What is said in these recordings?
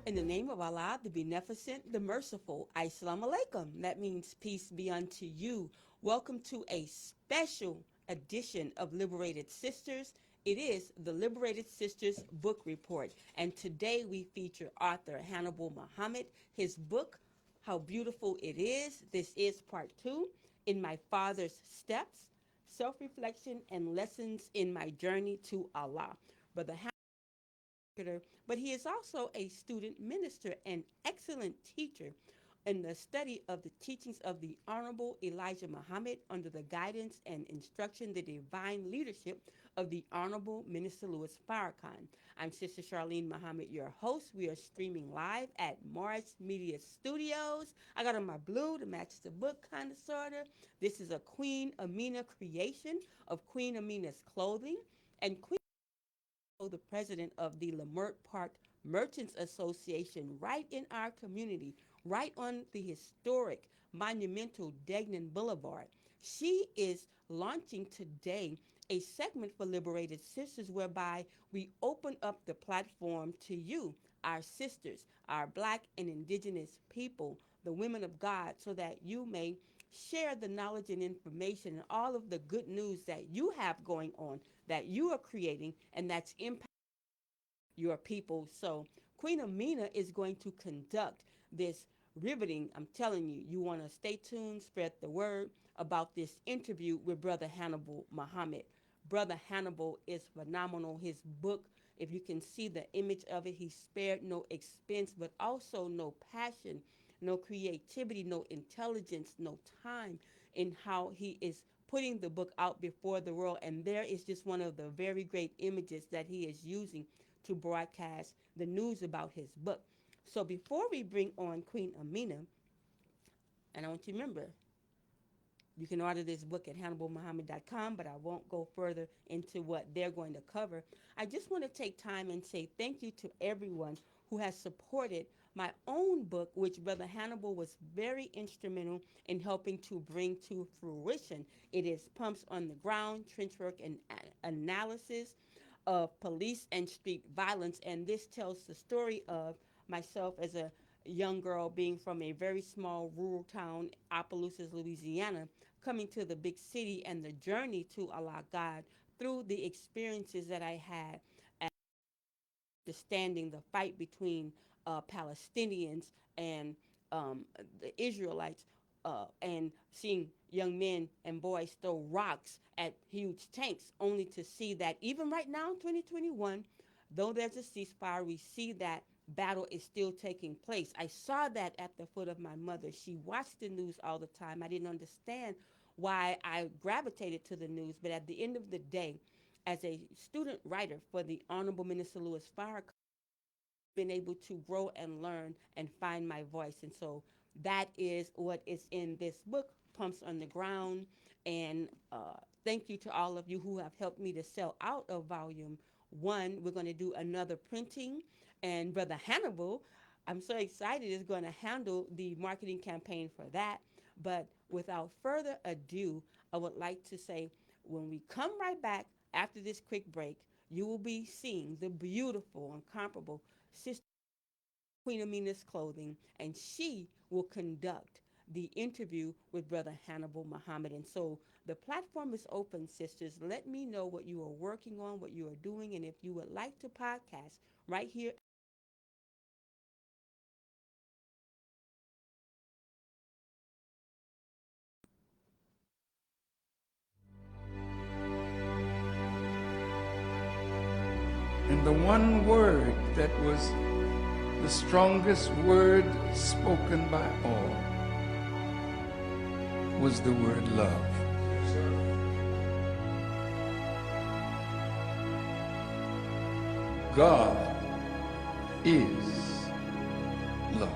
In the name of Allah, the Beneficent, the Merciful, Assalamu alaikum. That means peace be unto you. Welcome to a special edition of Liberated Sisters. It is the Liberated Sisters Book Report. And today we feature author Hannibal Muhammad, his book, How Beautiful It Is. This is part 2, In My Father's Steps, Self-Reflection and Lessons in My Journey to Allah. Brother but he is also a student minister and excellent teacher in the study of the teachings of the Honorable Elijah Muhammad under the guidance and instruction, the divine leadership of the Honorable Minister Louis Farrakhan. I'm Sister Charlene Muhammad, your host. We are streaming live at Morris Media Studios. I got on my blue to match the book, kind of, sort of. This is a Queen Aminah creation of Queen Aminah's clothing. And Queen, the president of the Lamert Park Merchants Association, right in our community, right on the historic, monumental Degnan Boulevard. She is launching today a segment for Liberated Sisters whereby we open up the platform to you, our sisters, our Black and Indigenous people, the women of God, so that you may share the knowledge and information and all of the good news that you have going on, that you are creating, and that's impacting your people. So Queen Aminah is going to conduct this riveting, I'm telling you, you want to stay tuned, spread the word about this interview with Brother Hannibal Muhammad. Brother Hannibal is phenomenal. His book, if you can see the image of it, he spared no expense, but also no passion, no creativity, no intelligence, no time in how he is putting the book out before the world. And there is just one of the very great images that he is using to broadcast the news about his book. So before we bring on Queen Aminah, and I want you to remember, you can order this book at HannibalMuhammad.com, but I won't go further into what they're going to cover. I just want to take time and say thank you to everyone who has supported my own book, which Brother Hannibal was very instrumental in helping to bring to fruition. It is Pumps on the Ground, Trench Work and Analysis of Police and Street Violence, and this tells the story of myself as a young girl being from a very small rural town, Opelousas, Louisiana, coming to the big city and the journey to Allah God through the experiences that I had, understanding the fight between Palestinians and the Israelites, and seeing young men and boys throw rocks at huge tanks, only to see that even right now in 2021, though there's a ceasefire, we see that battle is still taking place. I saw that at the foot of my mother. She watched the news all the time. I didn't understand why I gravitated to the news, but at the end of the day, as a student writer for the Honorable Minister Louis Farrakhan, been able to grow and learn and find my voice. And so that is what is in this book, Pumps on the Ground. And thank you to all of you who have helped me to sell out of volume 1. We're going to do another printing. And Brother Hannibal, I'm so excited, is going to handle the marketing campaign for that. But without further ado, I would like to say, when we come right back after this quick break, you will be seeing the beautiful, incomparable Sister Queen Aminah's clothing, and she will conduct the interview with Brother Hannibal Muhammad. And so the platform is open, sisters. Let me know what you are working on, what you are doing, and if you would like to podcast right here. And the one word that was the strongest word spoken by all was the word love. God is love.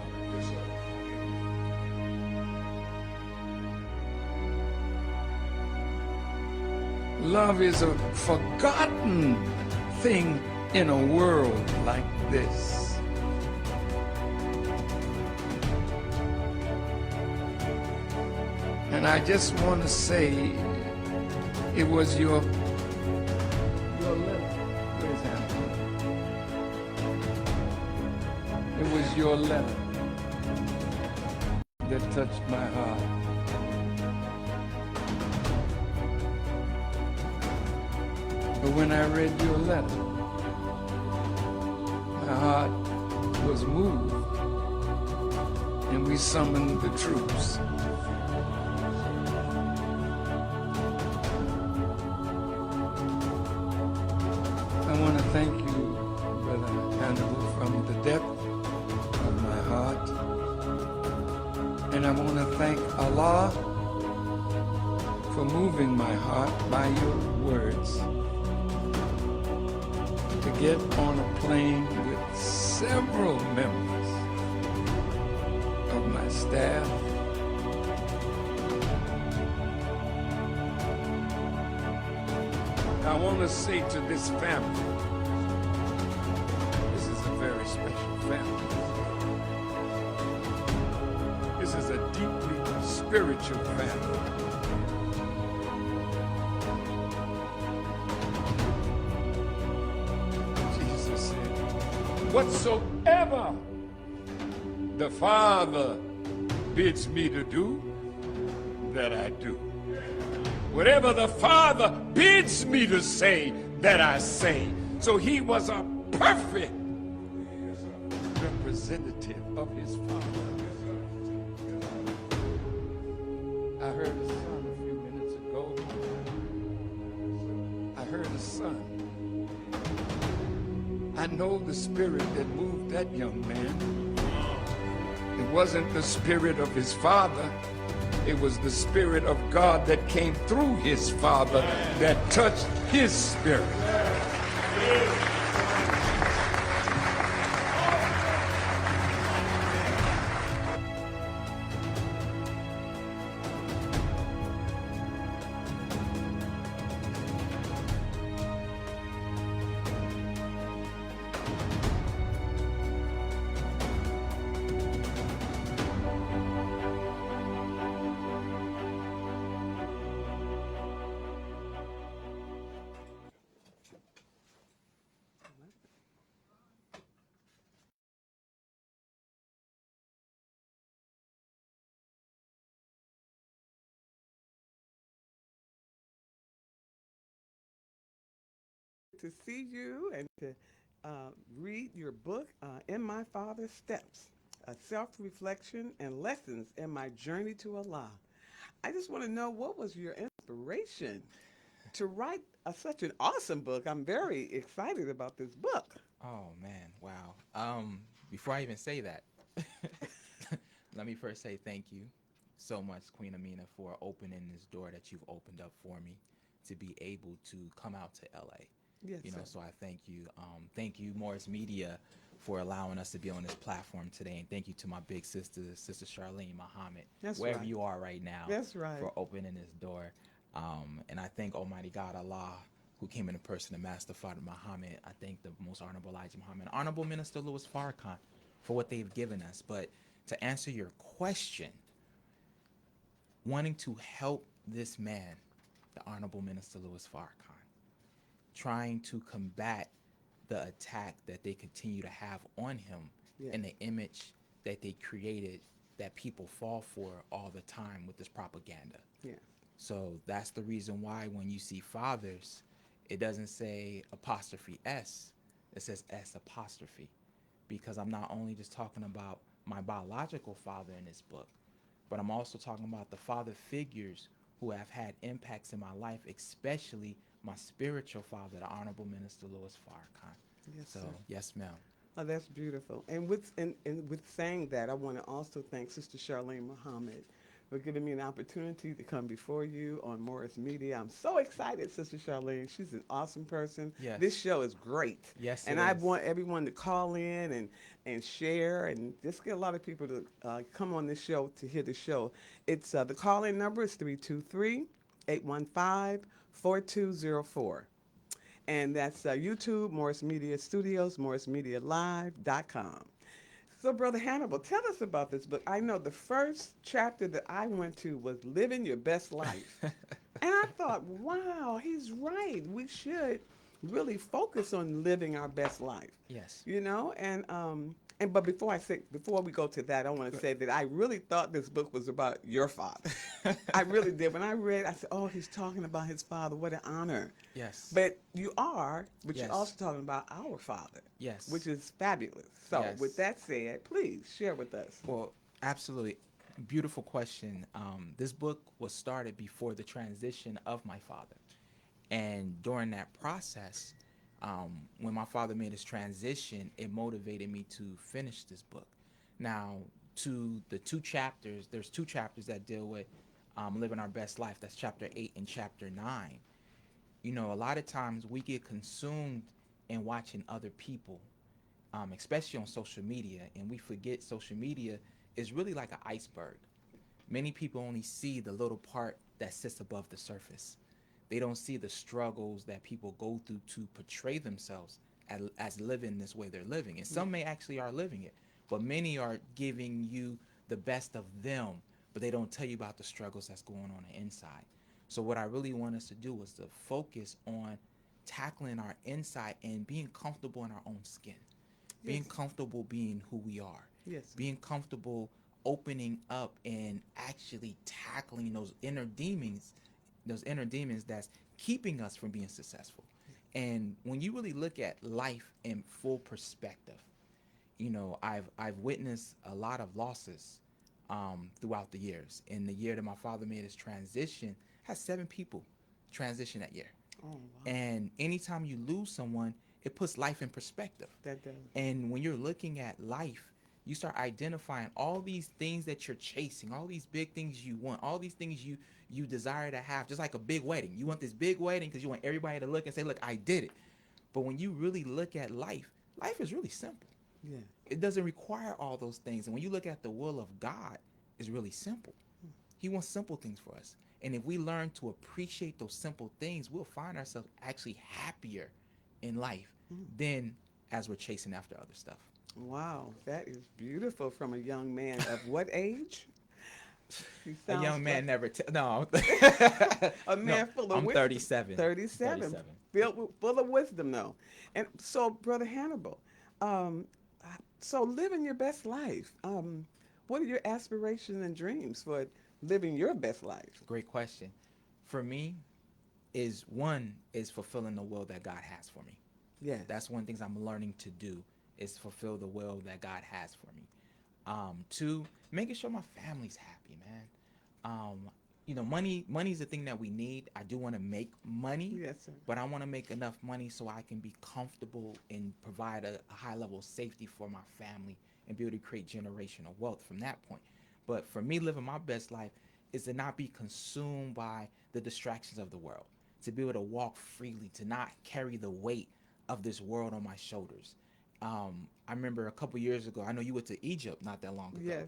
Love is a forgotten thing in a world like this. And I just want to say, it was your letter. Where's Hannibal? It was was your letter that touched my heart. But when I read your letter, my heart was moved, and we summoned the troops. I want to thank you, Brother Hannibal, from the depth of my heart. And I want to thank Allah for moving my heart by your words to get on a plane with several members of my staff. I want to say to this family, this is a very special family. This is a deeply spiritual family. Jesus said, whatsoever the Father bids me to do, that I do. Whatever the Father bids me to say, that I say. So he was a perfect representative of his Father. I heard a son a few minutes ago. I heard a son. I know the spirit that moved that young man. It wasn't the spirit of his father. It was the Spirit of God that came through his Father that touched his spirit. To see you and to read your book, In My Father's Steps, a self-reflection and lessons in my journey to Allah. I just want to know, what was your inspiration to write such an awesome book? I'm very excited about this book. Oh man, wow. Before I even say that, let me first say thank you so much, Queen Aminah, for opening this door that you've opened up for me to be able to come out to LA. Yes, You know, sir. so I thank you. Thank you, Morris Media, for allowing us to be on this platform today, and thank you to my big sister, Sister Charlene Muhammad, That's wherever right. you are right now, That's right. for opening this door. And I thank Almighty God Allah, who came in the person of Master Father Muhammad. I thank the Most Honorable Elijah Muhammad, Honorable Minister Louis Farrakhan, for what they've given us. But to answer your question, wanting to help this man, the Honorable Minister Louis Farrakhan, trying to combat the attack that they continue to have on him, Yeah. and the image that they created that people fall for all the time with this propaganda. Yeah. So that's the reason why when you see fathers, it doesn't say apostrophe S, it says S apostrophe. Because I'm not only just talking about my biological father in this book, but I'm also talking about the father figures who have had impacts in my life, especially my spiritual father, the Honorable Minister Louis Farrakhan. Yes, So, sir. yes, ma'am. Oh, that's beautiful. And with saying that, I want to also thank Sister Charlene Muhammad for giving me an opportunity to come before you on Morris Media. I'm so excited, Sister Charlene. She's an awesome person. Yes. This show is great. Yes, and it I is. want everyone to call in and share and just get a lot of people to come on this show to hear the show. It's the call-in number is 323-815-4204. And that's YouTube, Morris Media Studios, morrismedialive.com. So, Brother Hannibal, tell us about this book. I know the first chapter that I went to was Living Your Best Life. And I thought, wow, he's right. We should really focus on living our best life. Yes. You know, and But before we go to that, I want to say that I really thought this book was about your father. I really did. When I read, I said, "Oh, he's talking about his father. What an honor!" Yes. But you're Yes. also talking about our father, which Yes. is fabulous. So, with Yes. that said, please share with us. Well, absolutely. Beautiful question. This book was started before the transition of my father. And during that process, when my father made his transition, it motivated me to finish this book. Now, to the two chapters, there's two chapters that deal with living our best life. That's chapter 8 and chapter 9. You know, a lot of times we get consumed in watching other people, especially on social media, and we forget social media is really like an iceberg. Many people only see the little part that sits above the surface. They don't see the struggles that people go through to portray themselves as living this way they're living. And some may actually are living it, but many are giving you the best of them, but they don't tell you about the struggles that's going on the inside. So what I really want us to do is to focus on tackling our inside and being comfortable in our own skin, being Yes. comfortable being who we are, Yes. being comfortable opening up and actually tackling those inner demons that's keeping us from being successful. And when you really look at life in full perspective, you know, I've witnessed a lot of losses throughout the years. In the year that my father made his transition, had 7 people transition that year. Oh, wow. And anytime you lose someone, it puts life in perspective. That does. And when you're looking at life, you start identifying all these things that you're chasing, all these big things you want, all these things you desire to have, just like a big wedding. You want this big wedding because you want everybody to look and say, look, I did it. But when you really look at life, life is really simple. Yeah. It doesn't require all those things. And when you look at the will of God, it's really simple. He wants simple things for us. And if we learn to appreciate those simple things, we'll find ourselves actually happier in life than as we're chasing after other stuff. Wow, that is beautiful from a young man of what age? He A sounds young man like never no. a No, man full of I'm wisdom. 37. 37. Full of wisdom, though. And so, Brother Hannibal, um, so living your best life, what are your aspirations and dreams for living your best life? Great question. For me, is fulfilling the will that God has for me. Yes. That's one of the things I'm learning to do is fulfill the will that God has for me. Two, making sure my family's happy, man. You know, money's the thing that we need. I do want to make money, Yes, sir. but I want to make enough money so I can be comfortable and provide a high level of safety for my family and be able to create generational wealth from that point. But for me, living my best life is to not be consumed by the distractions of the world, to be able to walk freely, to not carry the weight of this world on my shoulders. I remember a couple years ago, I know you went to Egypt not that long ago. Yes.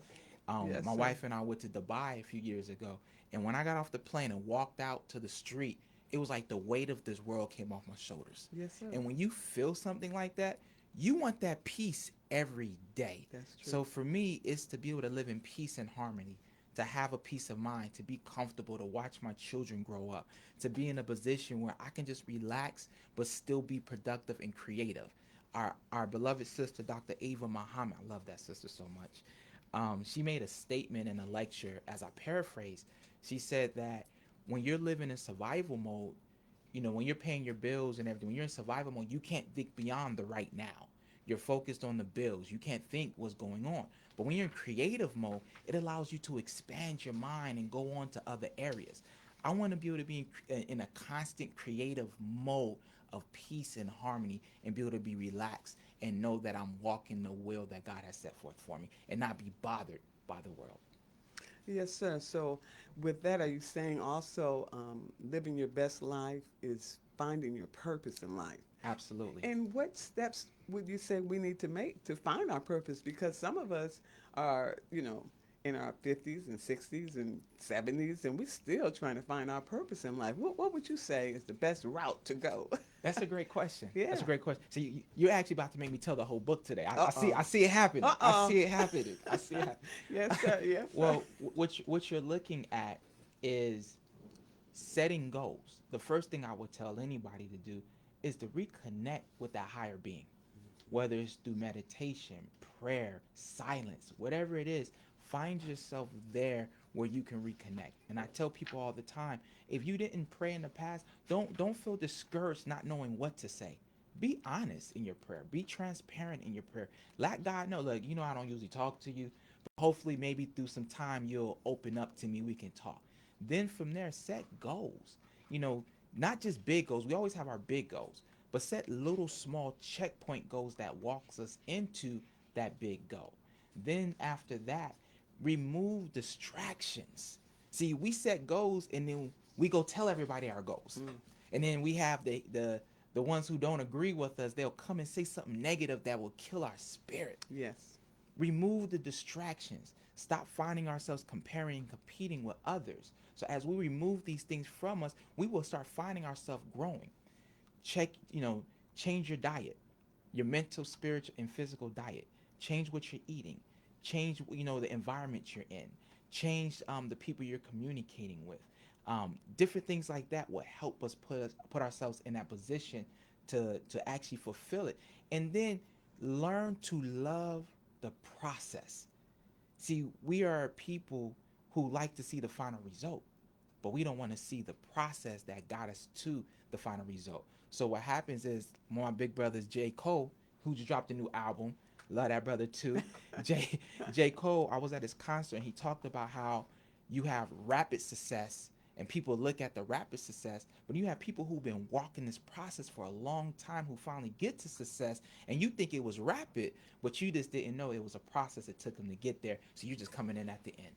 Yes, My sir. wife and I went to Dubai a few years ago. And when I got off the plane and walked out to the street, it was like the weight of this world came off my shoulders. Yes, sir. And when you feel something like that, you want that peace every day. That's true. So for me, it's to be able to live in peace and harmony, to have a peace of mind, to be comfortable, to watch my children grow up, to be in a position where I can just relax but still be productive and creative. Our beloved sister, Dr. Muhammad, I love that sister so much. She made a statement in a lecture, as I paraphrase. She said that when you're living in survival mode, you know, when you're paying your bills and everything, when you're in survival mode, you can't think beyond the right now. You're focused on the bills. You can't think what's going on. But when you're in creative mode, it allows you to expand your mind and go on to other areas. I want to be able to be in a constant creative mode of peace and harmony and be able to be relaxed and know that I'm walking the will that God has set forth for me and not be bothered by the world. Yes, sir. So, with that, are you saying also living your best life is finding your purpose in life? Absolutely. And what steps would you say we need to make to find our purpose? Because some of us are, in our 50s and 60s and 70s, and we're still trying to find our purpose in life. What would you say is the best route to go? That's a great question. Yeah. That's a great question. So you're actually about to make me tell the whole book today. I Uh-oh. see it happening. I Uh-oh. see it happening. I see it happening. Yes, sir. Yes, sir. Well, what you're looking at is setting goals. The first thing I would tell anybody to do is to reconnect with that higher being, whether it's through meditation, prayer, silence, whatever it is, find yourself there where you can reconnect. And I tell people all the time, if you didn't pray in the past, don't feel discouraged not knowing what to say. Be honest in your prayer. Be transparent in your prayer. Let God know, look, I don't usually talk to you, but hopefully maybe through some time you'll open up to me. We can talk. Then from there, set goals. Not just big goals. We always have our big goals, but set little small checkpoint goals that walks us into that big goal. Then after that, remove distractions. See, we set goals and then we go tell everybody our goals. And then we have the ones who don't agree with us, they'll come and say something negative that will kill our spirit. Yes. Remove the distractions. Stop finding ourselves comparing and competing with others. So as we remove these things from us, we will start finding ourselves growing. Change your diet, your mental, spiritual, and physical diet. Change what you're eating. Change, the environment you're in. Change the people you're communicating with. Different things like that will help us put ourselves in that position to actually fulfill it. And then learn to love the process. See, we are people who like to see the final result, but we don't want to see the process that got us to the final result. So what happens is, one of my big brothers, J. Cole, who just dropped a new album, love that brother too. J. Cole, I was at his concert and he talked about how you have rapid success and people look at the rapid success, but you have people who've been walking this process for a long time who finally get to success, and you think it was rapid, but you just didn't know it was a process it took them to get there, so you're just coming in at the end.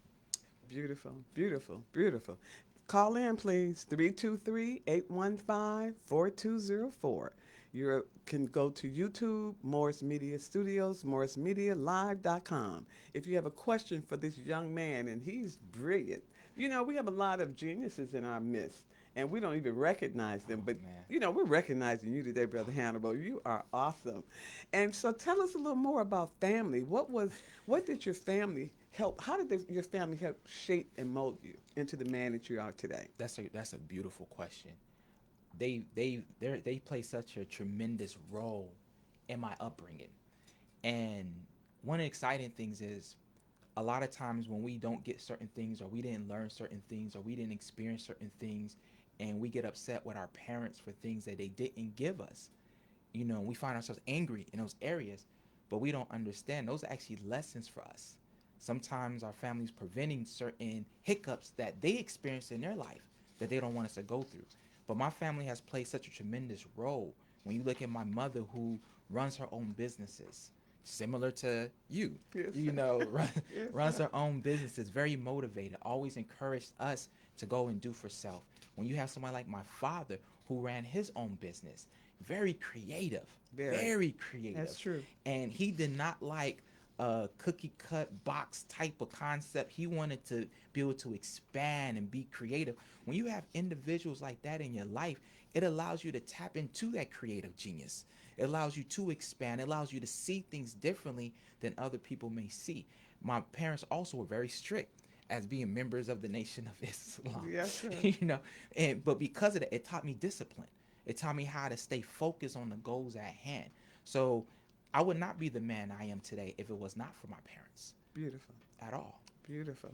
Beautiful, beautiful, beautiful. Call in, please, 323-815-4204. You can go to YouTube, Morris Media Studios, morrismedialive.com. If you have a question for this young man, and he's brilliant. We have a lot of geniuses in our midst, and we don't even recognize them. But, we're recognizing you today, Brother Hannibal. You are awesome. And so tell us a little more about family. What did your family help? How did your family help shape and mold you into the man that you are today? That's a beautiful question. They play such a tremendous role in my upbringing. And one of the exciting things is, a lot of times when we don't get certain things, or we didn't learn certain things, or we didn't experience certain things, and we get upset with our parents for things that they didn't give us, we find ourselves angry in those areas, but we don't understand those are actually lessons for us. Sometimes our family's preventing certain hiccups that they experience in their life that they don't want us to go through. But my family has played such a tremendous role. When you look at my mother, who runs her own businesses, similar to you, Yes. runs her own businesses, very motivated, always encouraged us to go and do for self. When you have somebody like my father, who ran his own business, very creative, very creative. That's true. And he did not like a cookie cut box type of concept. He wanted to be able to expand and be creative. When you have individuals like that in your life, it allows you to tap into that creative genius. It allows you to expand. It allows you to see things differently than other people may see. My parents also were very strict as being members of the Nation of Islam. Yes, sir. But because of that, it taught me discipline. It taught me how to stay focused on the goals at hand. So I would not be the man I am today if it was not for my parents. Beautiful. At all. Beautiful.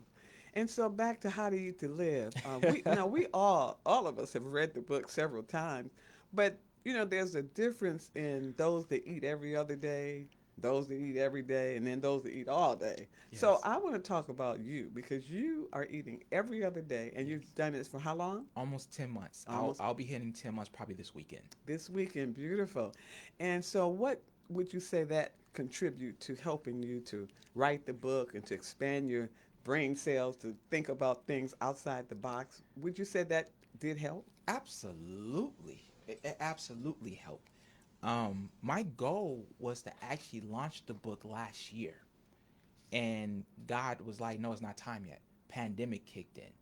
And so back to How to Eat to Live. We all of us have read the book several times, but there's a difference in those that eat every other day, those that eat every day, and then those that eat all day. Yes. So I want to talk about you, because you are eating every other day, and you've done this for how long? Almost 10 months. Almost. I'll be hitting 10 months probably this weekend. This weekend, beautiful. And so what would you say that contribute to helping you to write the book and to expand your brain cells to think about things outside the box? Would you say that did help? Absolutely. It absolutely helped. My goal was to actually launch the book last year. And God was like, no, it's not time yet. Pandemic kicked in.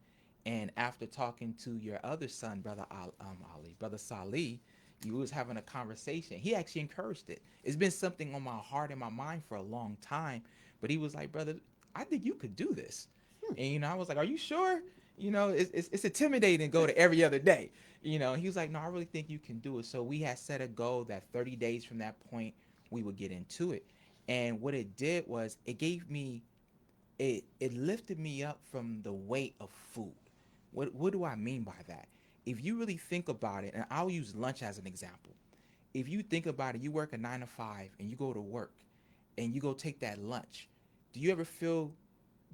And after talking to your other son, Brother Brother Salih, you was having a conversation. He actually encouraged it. It's been something on my heart and my mind for a long time. But he was like, brother, I think you could do this. And, I was like, are you sure? It's intimidating to go to every other day. He was like, no, I really think you can do it. So we had set a goal that 30 days from that point, we would get into it. And what it did was it gave me, it lifted me up from the weight of food. What do I mean by that? If you really think about it, and I'll use lunch as an example. If you think about it, you work a 9 to 5 and you go to work and you go take that lunch. Do you ever feel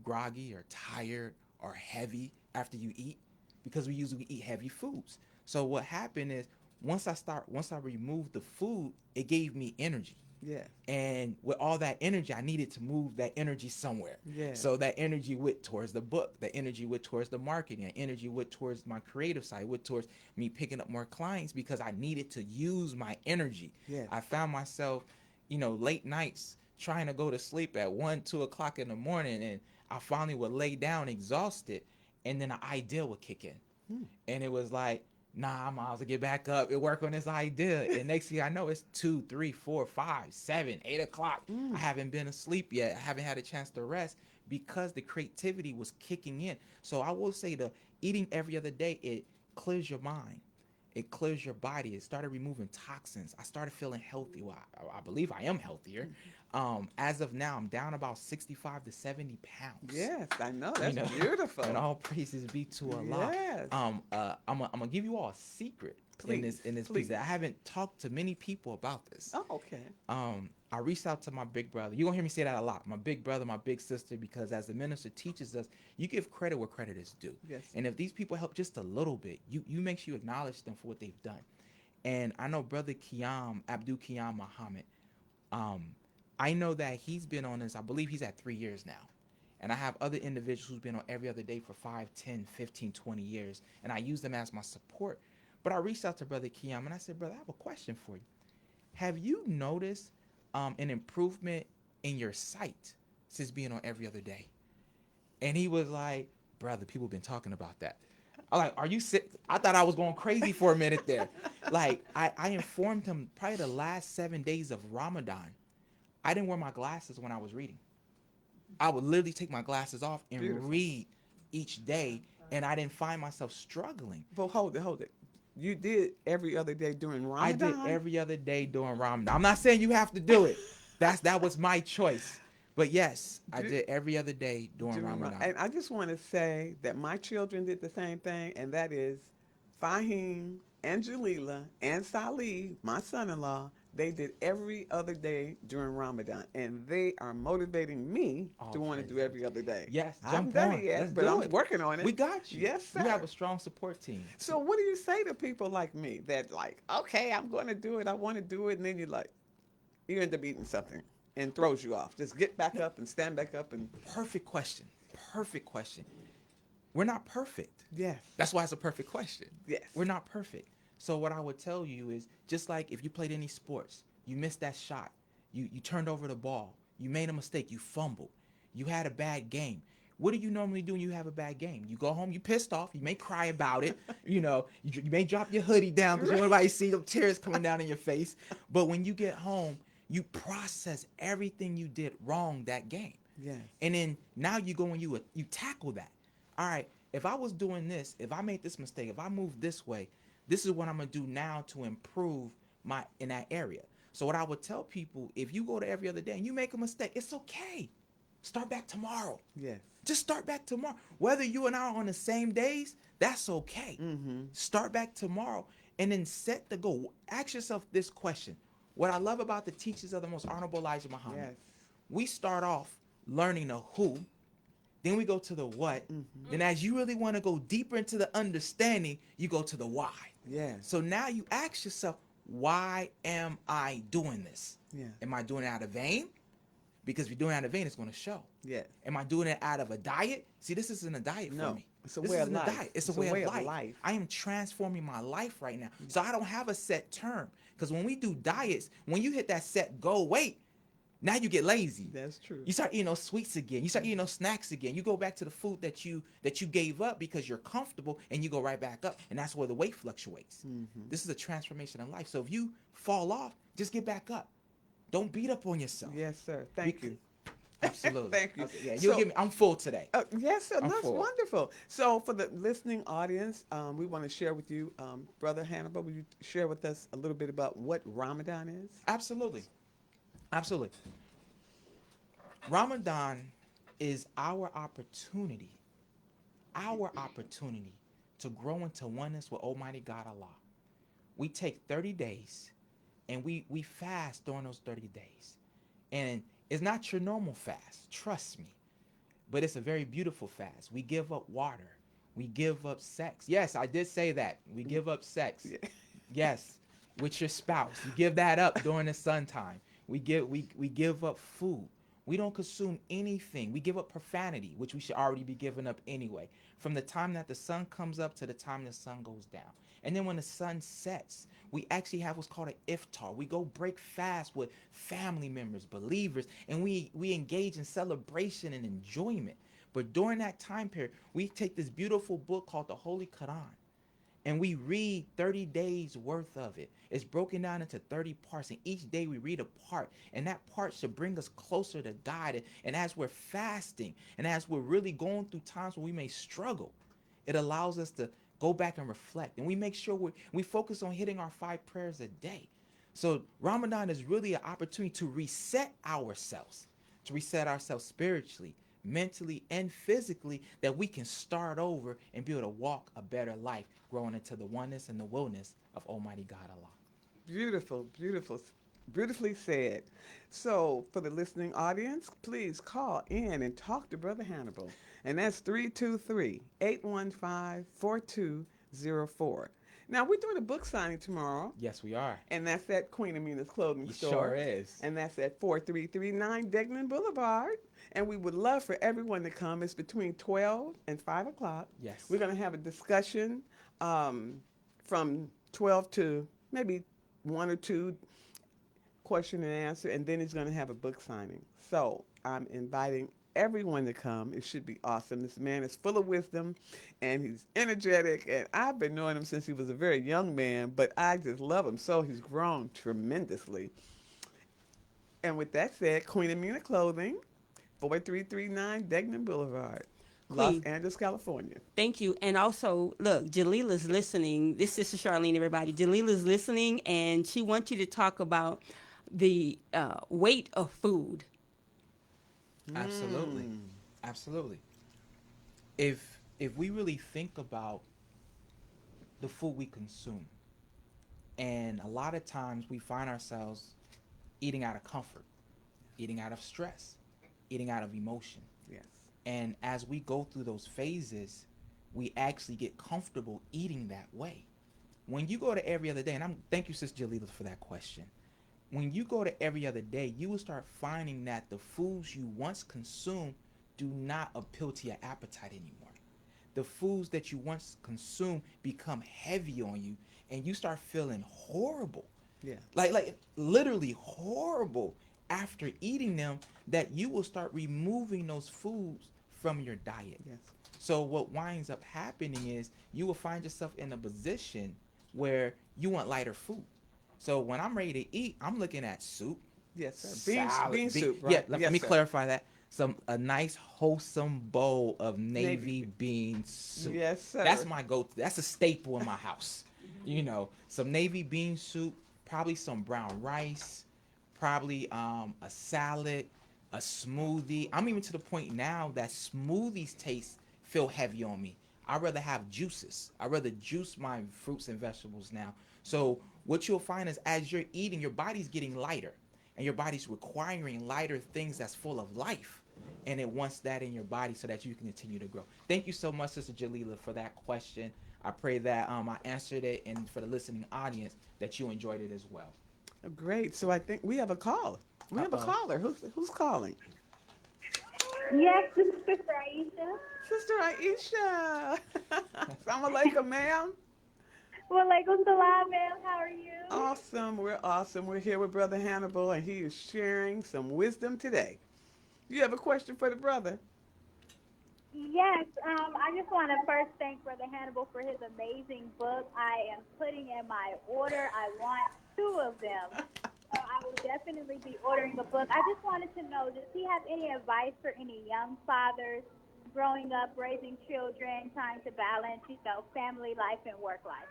groggy or tired or heavy after you eat? Because we usually eat heavy foods. So what happened is once I removed the food, it gave me energy. Yeah. And with all that energy, I needed to move that energy somewhere. Yeah. So that energy went towards the book, that energy went towards the marketing, that energy went towards my creative side, went towards me picking up more clients because I needed to use my energy. Yeah. I found myself, late nights trying to go to sleep at 1, 2 o'clock in the morning, and I finally would lay down exhausted, and then an idea would kick in. And it was like, nah, I'm out to get back up and work on this idea. And next thing I know, it's 2, 3, 4, 5, 7, 8 o'clock. I haven't been asleep yet. I haven't had a chance to rest because the creativity was kicking in. So I will say the eating every other day, it clears your mind. It clears your body. It started removing toxins. I started feeling healthy. Well, I believe I am healthier. As of now, I'm down about 65 to 70 pounds. Yes, I know. That's beautiful. And all praises be to Allah. Yes. I'm gonna give you all a secret in this Please. piece. I haven't talked to many people about this. Oh, okay. I reached out to my big brother. You're gonna hear me say that a lot. My big brother, my big sister, because as the minister teaches us, you give credit where credit is due. Yes. And if these people help just a little bit, you make sure you acknowledge them for what they've done. And I know brother Abdul Qiyam Muhammad. I know that he's been on this, I believe he's at 3 years now. And I have other individuals who've been on every other day for 5, 10, 15, 20 years. And I use them as my support. But I reached out to brother Qiyam and I said, brother, I have a question for you. Have you noticed an improvement in your sight since being on every other day? And he was like, brother, people have been talking about that. I'm like, are you sick? I thought I was going crazy for a minute there. Like, I informed him probably the last 7 days of Ramadan. I didn't wear my glasses when I was reading. I would literally take my glasses off and read each day, and I didn't find myself struggling. But hold it. You did every other day during Ramadan? I did every other day during Ramadan. I'm not saying you have to do it. That was my choice. But yes, I did every other day during Ramadan. And I just want to say that my children did the same thing, and that is Fahim and Jalila and Salih, my son-in-law, they did every other day during Ramadan, and they are motivating me to want to do every other day. Yes, I haven't jump done on. it yet, Let's but do I'm it. working on it. We got you. Yes, sir. You have a strong support team. So what do you say to people like me that like, okay, I'm going to do it, I want to do it, and then you end up eating something and throws you off. Just get back up and stand back up and. Perfect question. We're not perfect. Yes. That's why it's a perfect question. Yes. We're not perfect. So what I would tell you is, just like if you played any sports, you missed that shot, you turned over the ball, you made a mistake, you fumbled, you had a bad game. What do you normally do when you have a bad game? You go home, you pissed off, you may cry about it, you may drop your hoodie down because you don't want anybody to see the tears coming down in your face. But when you get home, you process everything you did wrong that game. Yes. And then now you go and you tackle that. All right, if I was doing this, if I made this mistake, if I moved this way, this is what I'm going to do now to improve in that area. So what I would tell people, if you go to every other day and you make a mistake, it's okay. Start back tomorrow. Yes. Just start back tomorrow. Whether you and I are on the same days, that's okay. Mm-hmm. Start back tomorrow and then set the goal. Ask yourself this question. What I love about the teachers of the Most Honorable Elijah Muhammad, Yes. we start off learning the who, then we go to the what, then as you really want to go deeper into the understanding, you go to the why. Yes. So now you ask yourself, why am I doing this? Yeah. Am I doing it out of vain? Because if you're doing it out of vain, it's going to show. Yes. Am I doing it out of a diet? See, this isn't a diet No, for me. it's a This way of isn't a life. diet. It's a way of life. I am transforming my life right now. So I don't have a set term. Because when we do diets, when you hit that set goal weight, now you get lazy. That's true. You start eating those sweets again. You start eating those snacks again. You go back to the food that you gave up because you're comfortable, and you go right back up. And that's where the weight fluctuates. Mm-hmm. This is a transformation in life. So if you fall off, just get back up. Don't beat up on yourself. Yes, sir. Thank you. Absolutely. Thank you. Okay, yeah, you'll So- give me. I'm full today. Yes, sir. I'm That's full. wonderful. So for the listening audience, we want to share with you, Brother Hannibal, will you share with us a little bit about what Ramadan is? Absolutely. Ramadan is our opportunity to grow into oneness with Almighty God Allah. We take 30 days and we fast during those 30 days. And it's not your normal fast, trust me, but it's a very beautiful fast. We give up water, we give up sex. Yes, I did say that. We give up sex. Yeah. Yes, with your spouse. You give that up during the sun time. We give up food. We don't consume anything. We give up profanity, which we should already be giving up anyway. From the time that the sun comes up to the time the sun goes down. And then when the sun sets, we actually have what's called an iftar. We go break fast with family members, believers, and we engage in celebration and enjoyment. But during that time period, we take this beautiful book called the Holy Quran and we read 30 days worth of it. It's broken down into 30 parts, and each day we read a part, and that part should bring us closer to God. And as we're fasting, and as we're really going through times when we may struggle, it allows us to go back and reflect, and we make sure we focus on hitting our 5 prayers a day. So Ramadan is really an opportunity to reset ourselves spiritually, mentally, and physically, that we can start over and be able to walk a better life, growing into the oneness and the willness of Almighty God Allah. Beautiful, beautiful, beautifully said. So, for the listening audience, please call in and talk to Brother Hannibal. And that's 323-815-4204. Now, we're doing a book signing tomorrow, Yes, we are. and that's at Queen Aminah's Clothing It Store. sure is. And that's at 4339 Degnan Boulevard. And we would love for everyone to come. It's between 12 and 5 o'clock. Yes. We're going to have a discussion from 12 to maybe 1 or 2 question and answer, and then he's going to have a book signing. So I'm inviting everyone to come. It should be awesome. This man is full of wisdom, and he's energetic, and I've been knowing him since he was a very young man, but I just love him so. He's grown tremendously. And with that said, Queen Aminah Clothing, 4339 Degnan Boulevard, Los Queen. Angeles, California. Thank you. And also, look, Jalila's listening. This is Charlene, everybody. Jalila's listening, and she wants you to talk about the weight of food. Absolutely. Absolutely. If we really think about the food we consume, and a lot of times we find ourselves eating out of comfort, eating out of stress, eating out of emotion. Yes. And as we go through those phases, we actually get comfortable eating that way. When you go to every other day, and thank you, Sis Jalila, for that question. When you go to every other day, you will start finding that the foods you once consumed do not appeal to your appetite anymore. The foods that you once consumed become heavy on you, and you start feeling horrible. Yeah. Like literally horrible after eating them, that you will start removing those foods from your diet. Yes. So what winds up happening is you will find yourself in a position where you want lighter food. So when I'm ready to eat, I'm looking at soup. Yes, sir. Salad, Bean soup, right? Yeah, let Yes, me sir. clarify that. A nice wholesome bowl of navy bean soup. Yes, sir. That's my go-to. That's a staple in my house. You know, some navy bean soup, probably some brown rice, probably a salad, a smoothie. I'm even to the point now that smoothies feel heavy on me. I'd rather have juices. I'd rather juice my fruits and vegetables now. So what you'll find is as you're eating, your body's getting lighter, and your body's requiring lighter things that's full of life, and it wants that in your body so that you can continue to grow. Thank you so much, Sister Jalila, for that question. I pray that I answered it, and for the listening audience, that you enjoyed it as well. Great. So I think we have a caller. We have a Uh-oh. caller. Who's calling? Yes, this is Sister Aisha. Sister Aisha. Assalamu alaikum, ma'am. Walaikum salam, ma'am. How are you? Awesome. We're awesome. We're here with Brother Hannibal, and he is sharing some wisdom today. You have a question for the brother? Yes, I just want to first thank Brother Hannibal for his amazing book. I am putting in my order. I want 2 of them. So I will definitely be ordering the book. I just wanted to know, does he have any advice for any young fathers growing up, raising children, trying to balance, family life and work life?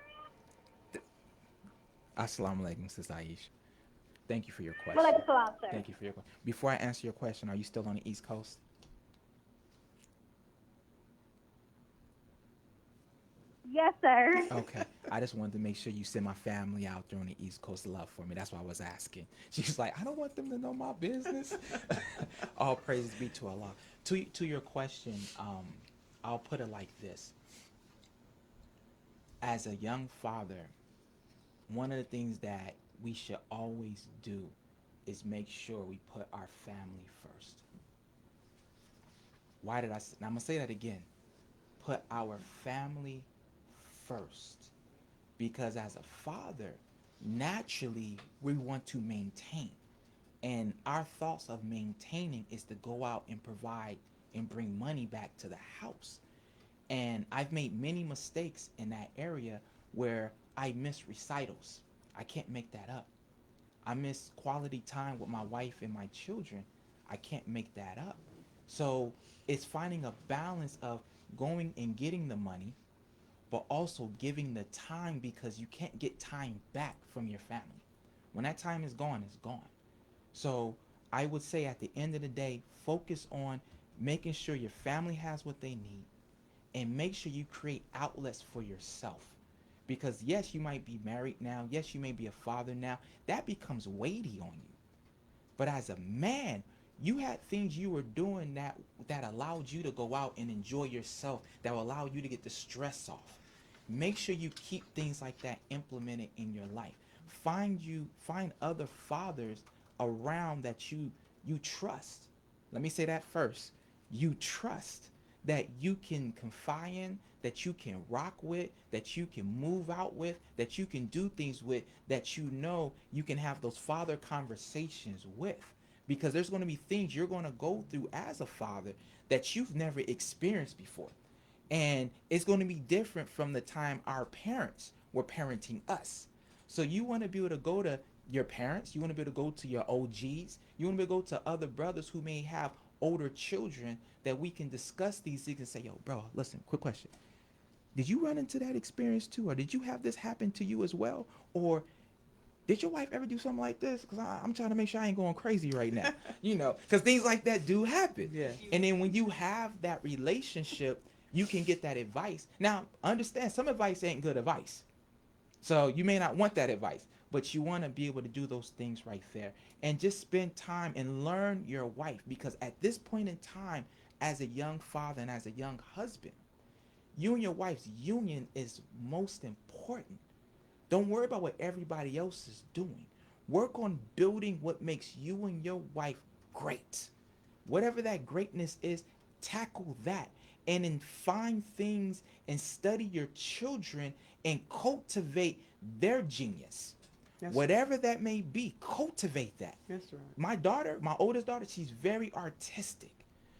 Assalamu alaikum, Sister Aisha. Thank you for your question. Well, salam, sir. Thank you for your question. Before I answer your question, are you still on the East Coast? Yes, sir. Okay. I just wanted to make sure you send my family out there on the East Coast love for me. That's why I was asking. She's like, I don't want them to know my business. All praises be to Allah. To your question, I'll put it like this. As a young father, one of the things that we should always do is make sure we put our family first. Why did I say, I'm going to say that again. Put our family first. Because as a father, naturally, we want to maintain. And our thoughts of maintaining is to go out and provide and bring money back to the house. And I've made many mistakes in that area where I miss recitals. I can't make that up. I miss quality time with my wife and my children. I can't make that up. So it's finding a balance of going and getting the money, but also giving the time, because you can't get time back from your family. When that time is gone, it's gone. So I would say at the end of the day, focus on making sure your family has what they need, and make sure you create outlets for yourself. Because yes, you might be married now. Yes, you may be a father now. That becomes weighty on you. But as a man, you had things you were doing that allowed you to go out and enjoy yourself, that will allow you to get the stress off. Make sure you keep things like that implemented in your life. Find other fathers around that you trust. Let me say that first. You trust, that you can confide in, that you can rock with, that you can move out with, that you can do things with, that you know you can have those father conversations with. Because there's going to be things you're going to go through as a father that you've never experienced before. And it's going to be different from the time our parents were parenting us. So you want to be able to go to your parents, you want to be able to go to your OGs, you want to be able to go to other brothers who may have older children, that we can discuss these things and say, yo, bro, listen, quick question. Did you run into that experience too? Or did you have this happen to you as well? Or did your wife ever do something like this? Because I'm trying to make sure I ain't going crazy right now. Because things like that do happen. Yeah. And then when you have that relationship, you can get that advice. Now, understand, some advice ain't good advice. So you may not want that advice, but you want to be able to do those things right there. And just spend time and learn your wife. Because at this point in time, as a young father and as a young husband, you and your wife's union is most important. Don't worry about what everybody else is doing. Work on building what makes you and your wife great. Whatever that greatness is, tackle that. And then find things and study your children and cultivate their genius. That's Whatever that may be, cultivate that. That's right. My daughter, my oldest daughter, she's very artistic.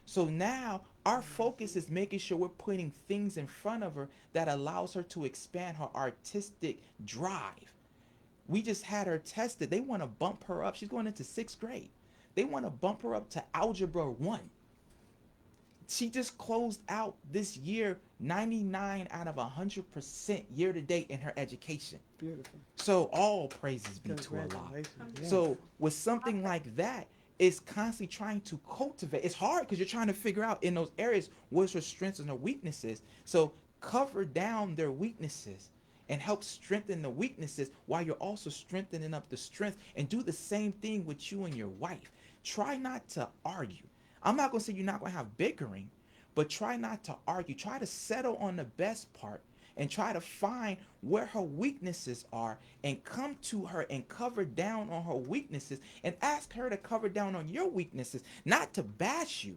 So now our focus is making sure we're putting things in front of her that allows her to expand her artistic drive. We just had her tested. They want to bump her up. She's going into 6th grade. They want to bump her up to Algebra 1. She just closed out this year 99 out of 100% year to date in her education. Beautiful. So all praises be to Allah. Congratulations. Yes. So with something like that, it's constantly trying to cultivate. It's hard because you're trying to figure out in those areas what's her strengths and her weaknesses. So cover down their weaknesses and help strengthen the weaknesses while you're also strengthening up the strength, and do the same thing with you and your wife. Try not to argue. I'm not going to say you're not going to have bickering, but try not to argue. Try to settle on the best part and try to find where her weaknesses are and come to her and cover down on her weaknesses, and ask her to cover down on your weaknesses, not to bash you,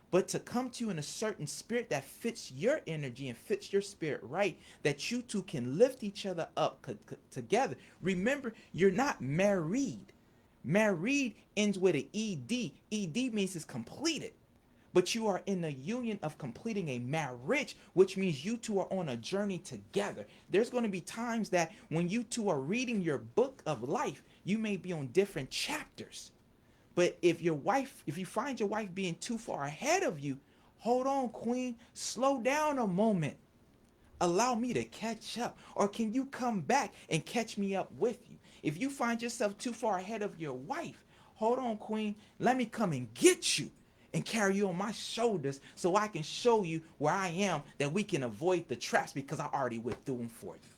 but to come to you in a certain spirit that fits your energy and fits your spirit right, that you two can lift each other up together. Remember, you're not married. Married ends with an ED. ED means it's completed. But you are in a union of completing a marriage, which means you two are on a journey together. There's going to be times that when you two are reading your book of life, you may be on different chapters. But if you find your wife being too far ahead of you, hold on, queen, slow down a moment. Allow me to catch up. Or can you come back and catch me up with you? If you find yourself too far ahead of your wife, hold on, queen, let me come and get you and carry you on my shoulders so I can show you where I am, that we can avoid the traps because I already went through them for you.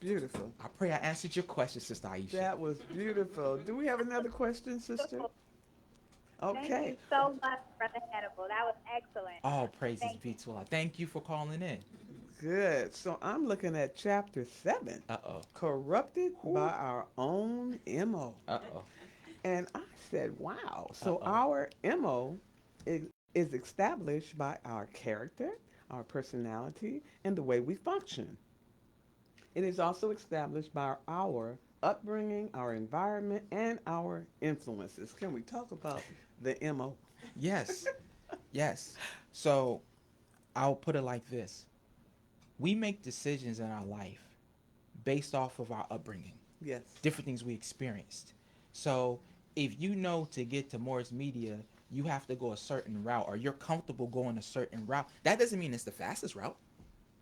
Beautiful. I pray I answered your question, Sister Aisha. That was beautiful. Do we have another question, sister? Thank you Okay. so much, Brother Hannibal. That was excellent. All praises Thank be to Allah. Thank you for calling in. Good. So I'm looking at chapter 7. Uh-oh. Corrupted by our own MO. Uh-oh. And I said, wow. So Uh-oh. our MO is established by our character, our personality, and the way we function. It is also established by our upbringing, our environment, and our influences. Can we talk about the MO? Yes. Yes. So I'll put it like this. We make decisions in our life based off of our upbringing, Yes. different things we experienced. So if you know to get to Morris Media, you have to go a certain route, or you're comfortable going a certain route, that doesn't mean it's the fastest route.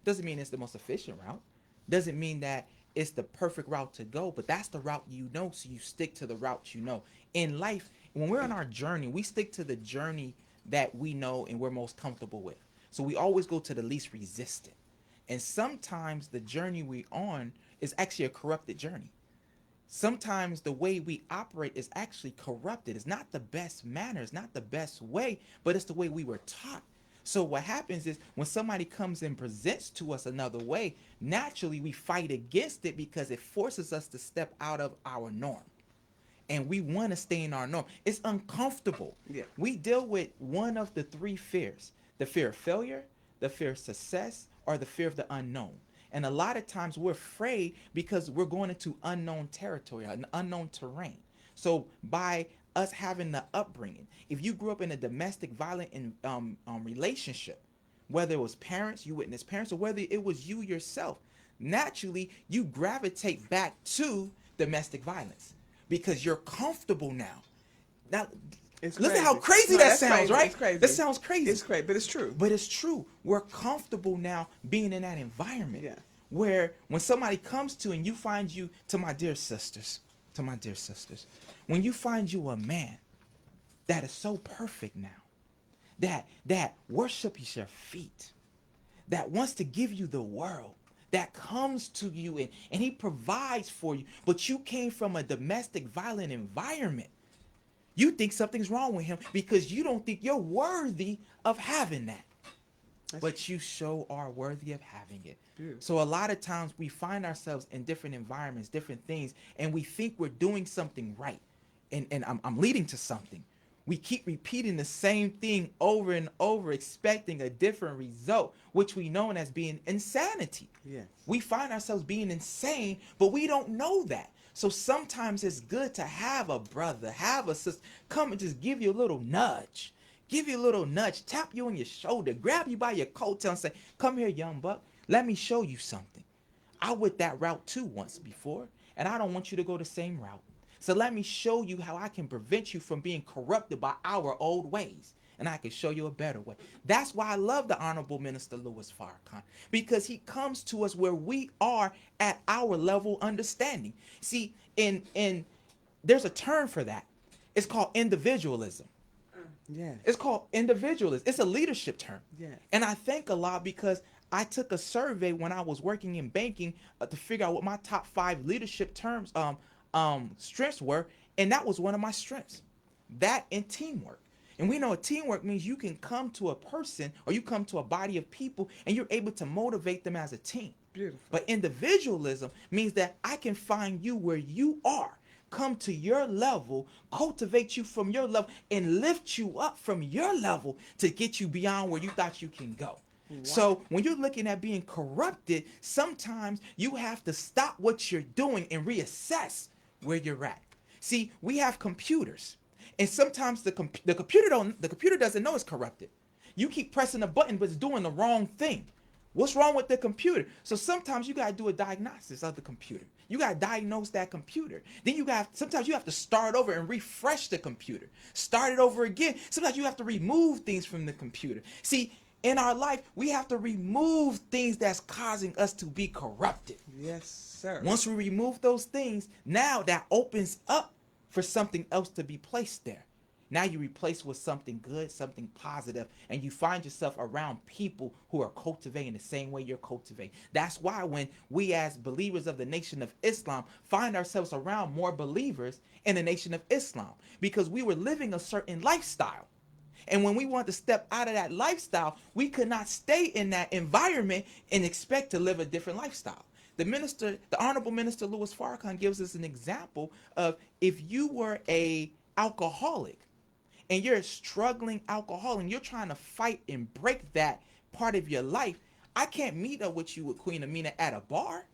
Doesn't mean it's the most efficient route. Doesn't mean that it's the perfect route to go, but that's the route you know, so you stick to the route you know. In life, when we're on our journey, we stick to the journey that we know and we're most comfortable with. So we always go to the least resistant. And sometimes the journey we're on is actually a corrupted journey. Sometimes the way we operate is actually corrupted. It's not the best manner, it's not the best way, but it's the way we were taught. So what happens is when somebody comes and presents to us another way, naturally we fight against it because it forces us to step out of our norm. And we want to stay in our norm. It's uncomfortable. Yeah. We deal with one of the 3 fears: the fear of failure, the fear of success, or the fear of the unknown. And a lot of times we're afraid because we're going into unknown territory, an unknown terrain. So by us having the upbringing, if you grew up in a domestic violent relationship, whether it was parents, you witnessed parents, or whether it was you yourself, naturally you gravitate back to domestic violence because you're comfortable now. Now, It's listen how crazy. crazy No, that that's sounds, crazy. right? It's crazy. That sounds crazy. It's crazy, but it's true. But it's true. We're comfortable now being in that environment. Yeah. Where when somebody comes to and you find you, to my dear sisters, when you find you a man that is so perfect now, that worships your feet, that wants to give you the world, that comes to you and he provides for you, but you came from a domestic violent environment, you think something's wrong with him because you don't think you're worthy of having that. But you so are worthy of having it. Beautiful. So a lot of times we find ourselves in different environments, different things, and we think we're doing something right. And I'm leading to something. We keep repeating the same thing over and over, expecting a different result, which we know as being insanity. Yes. We find ourselves being insane, but we don't know that. So sometimes it's good to have a brother, have a sister, come and just give you a little nudge. Give you a little nudge, tap you on your shoulder, grab you by your coattail and say, come here, young buck, let me show you something. I went that route too once before, and I don't want you to go the same route. So let me show you how I can prevent you from being corrupted by our old ways. And I can show you a better way. That's why I love the Honorable Minister Louis Farrakhan, because he comes to us where we are at our level understanding. See, in there's a term for that. It's called individualism. Yes. It's called individualism. It's a leadership term. Yes. And I thank Allah because I took a survey when I was working in banking to figure out what my top 5 leadership terms, strengths were, and that was one of my strengths. That and teamwork. And we know teamwork means you can come to a person or you come to a body of people and you're able to motivate them as a team. Beautiful. But individualism means that I can find you where you are, come to your level, cultivate you from your level, and lift you up from your level to get you beyond where you thought you can go. Wow. So when you're looking at being corrupted, sometimes you have to stop what you're doing and reassess where you're at. See, we have computers, and sometimes the computer doesn't know it's corrupted. You keep pressing a button, but it's doing the wrong thing. What's wrong with the computer? So sometimes you got to do a diagnosis of the computer. You got to diagnose that computer. Then sometimes you have to start over and refresh the computer. Start it over again. Sometimes you have to remove things from the computer. See, In our life, we have to remove things that's causing us to be corrupted. Yes, sir. Once we remove those things, now that opens up for something else to be placed there. Now you replace with something good, something positive, and you find yourself around people who are cultivating the same way you're cultivating. That's why when we as believers of the Nation of Islam find ourselves around more believers in the Nation of Islam, because we were living a certain lifestyle. And when we want to step out of that lifestyle, we could not stay in that environment and expect to live a different lifestyle. The Honorable Minister Louis Farrakhan gives us an example of if you were a alcoholic and you're a struggling alcoholic and you're trying to fight and break that part of your life, I can't meet up with you with Queen Aminah at a bar.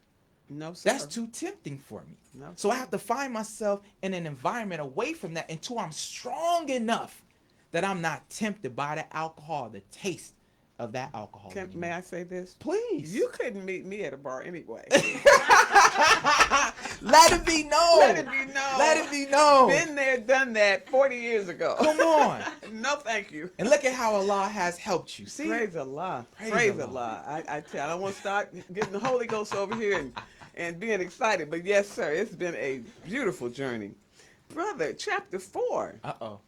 No, sir. That's too tempting for me. No, so I sir. have to find myself in an environment away from that until I'm strong enough that I'm not tempted by the alcohol, the taste of that alcohol. May I say this? Please. You couldn't meet me at a bar anyway. Let it be known. Let it be known. Let it be known. Been there, done that 40 years ago. Come on. No, thank you. And look at how Allah has helped you. See? Praise Allah. Praise Praise Allah. Allah. I tell you, I don't want to start getting the Holy Ghost over here and being excited. But yes, sir, it's been a beautiful journey. Brother, chapter 4. Uh-oh.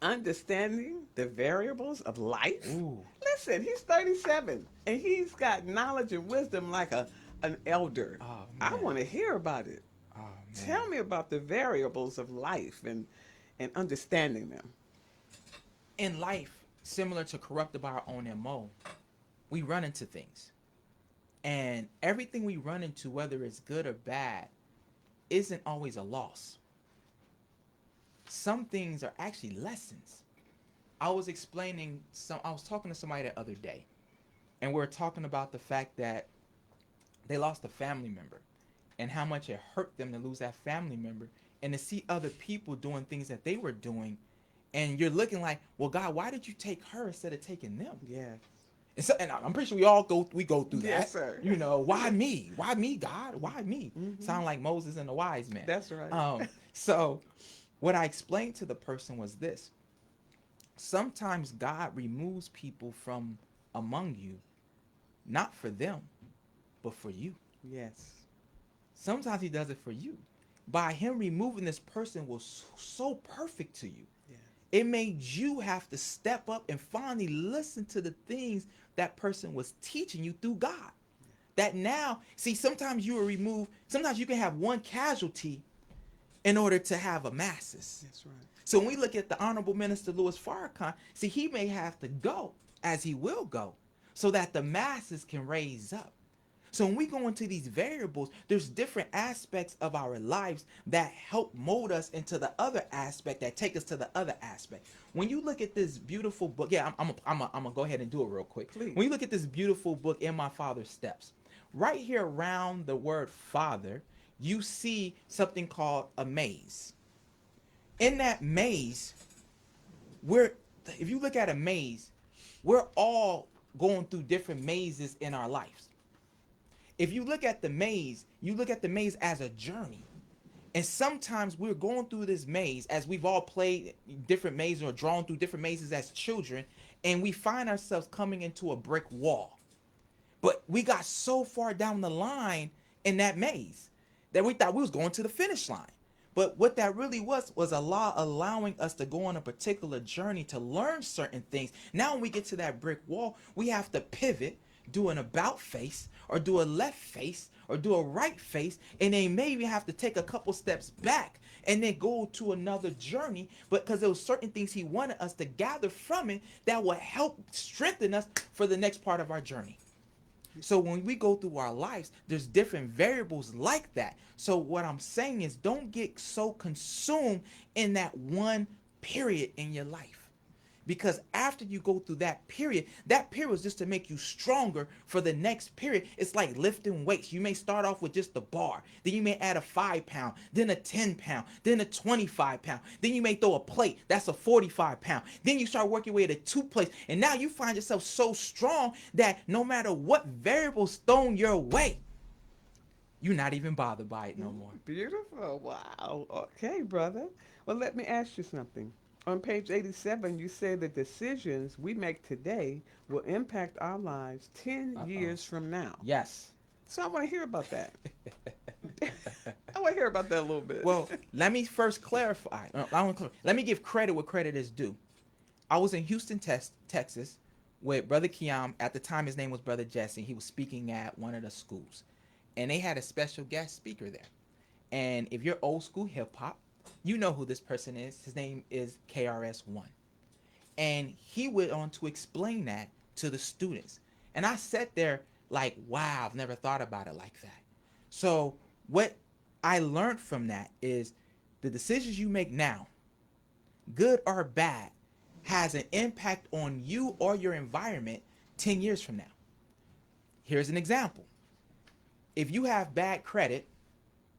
Understanding the variables of life. Ooh. Listen, he's 37 and he's got knowledge and wisdom like an elder. Oh, I man. want to hear about it. Oh, man. Tell me about the variables of life and understanding them. In life, similar to Corrupted by Our Own MO, we run into things. And everything we run into, whether it's good or bad, isn't always a loss. Some things are actually lessons. I was talking to somebody the other day, and we were talking about the fact that they lost a family member and how much it hurt them to lose that family member and to see other people doing things that they were doing. And you're looking like, well, God, why did you take her instead of taking them? Yes. And I'm pretty sure we all go through that. Yes, sir. You know, why me? Why me, God? Why me? Mm-hmm. Sound like Moses and the wise man. That's right. So what I explained to the person was this. Sometimes God removes people from among you, not for them, but for you. Yes. Sometimes he does it for you. By him removing this person was so perfect to you. Yeah. It made you have to step up and finally listen to the things that person was teaching you through God. That now, see, sometimes you are removed. Sometimes you can have one casualty in order to have a masses. That's right. So when we look at the Honorable Minister Louis Farrakhan, see, he may have to go, as he will go, so that the masses can raise up. So when we go into these variables, there's different aspects of our lives that help mold us into the other aspect, that take us to the other aspect. When you look at this beautiful book, I'm gonna go ahead and do it real quick. Please. When you look at this beautiful book, In My Father's Steps, right here around the word father, you see something called a maze. In that maze, if you look at a maze, we're all going through different mazes in our lives. If you look at the maze, you look at the maze as a journey. And sometimes we're going through this maze, as we've all played different mazes or drawn through different mazes as children, and we find ourselves coming into a brick wall. But we got so far down the line in that maze that we thought we was going to the finish line. But what that really was Allah allowing us to go on a particular journey to learn certain things. Now when we get to that brick wall, we have to pivot, do an about face, or do a left face, or do a right face, and then maybe have to take a couple steps back and then go to another journey. But because there were certain things he wanted us to gather from it that would help strengthen us for the next part of our journey. So when we go through our lives, there's different variables like that. So what I'm saying is, don't get so consumed in that one period in your life. Because after you go through that period is just to make you stronger for the next period. It's like lifting weights. You may start off with just the bar. Then you may add a 5-pound, then a 10-pound, then a 25-pound. Then you may throw a plate. That's a 45-pound. Then you start working your way to 2 plates. And now you find yourself so strong that no matter what variables thrown your way, you're not even bothered by it no more. Beautiful. Wow. Okay, brother. Well, let me ask you something. On page 87, you say the decisions we make today will impact our lives 10 Uh-oh. years from now. Yes. So I want to hear about that. I want to hear about that a little bit. Well, let me first clarify. Let me give credit where credit is due. I was in Houston, Texas, with Brother Kiam. At the time, his name was Brother Jesse. He was speaking at one of the schools, and they had a special guest speaker there. And if you're old school hip hop, you know who this person is. His name is KRS-One, and he went on to explain that to the students. And I sat there like, wow, I've never thought about it like that. So what I learned from that is the decisions you make now, good or bad, has an impact on you or your environment 10 years from now. Here's an example. If you have bad credit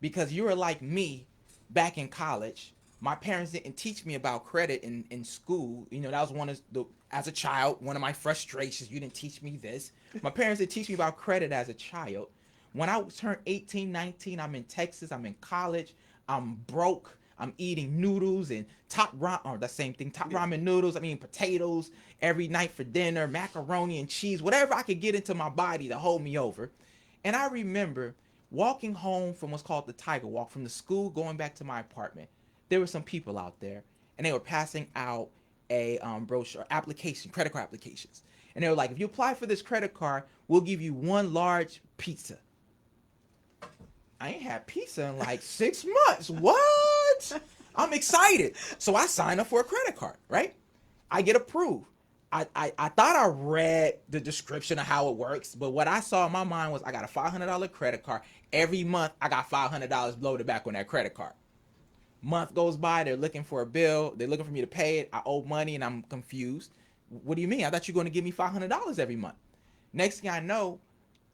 because you were like me back in college, my parents didn't teach me about credit in school. You know, that was one of the, as a child, one of my frustrations. You didn't teach me this. My parents didn't teach me about credit as a child. When I turned 18, 19, I'm in Texas, I'm in college, I'm broke. I'm eating noodles and top ramen, or the same thing, top ramen noodles. I'm eating potatoes every night for dinner, macaroni and cheese, whatever I could get into my body to hold me over. And I remember walking home from what's called the Tiger Walk, from the school going back to my apartment. There were some people out there, and they were passing out a brochure, application, credit card applications. And they were like, if you apply for this credit card, we'll give you one large pizza. I ain't had pizza in like 6 months. What? I'm excited. So I sign up for a credit card, right? I get approved. I thought I read the description of how it works, but what I saw in my mind was I got a $500 credit card. Every month, I got $500 loaded back on that credit card. Month goes by, they're looking for a bill. They're looking for me to pay it. I owe money, and I'm confused. What do you mean? I thought you were going to give me $500 every month. Next thing I know,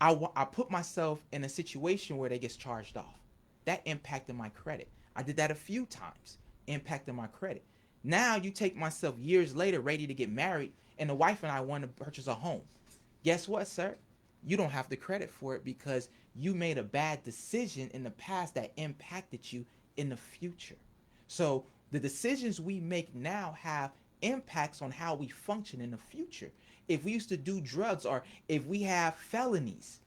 I put myself in a situation where they get charged off. That impacted my credit. I did that a few times, impacted my credit. Now you take myself years later, ready to get married, and the wife and I want to purchase a home. Guess what, sir? You don't have the credit for it because you made a bad decision in the past that impacted you in the future. So the decisions we make now have impacts on how we function in the future. If we used to do drugs, or if we have felonies,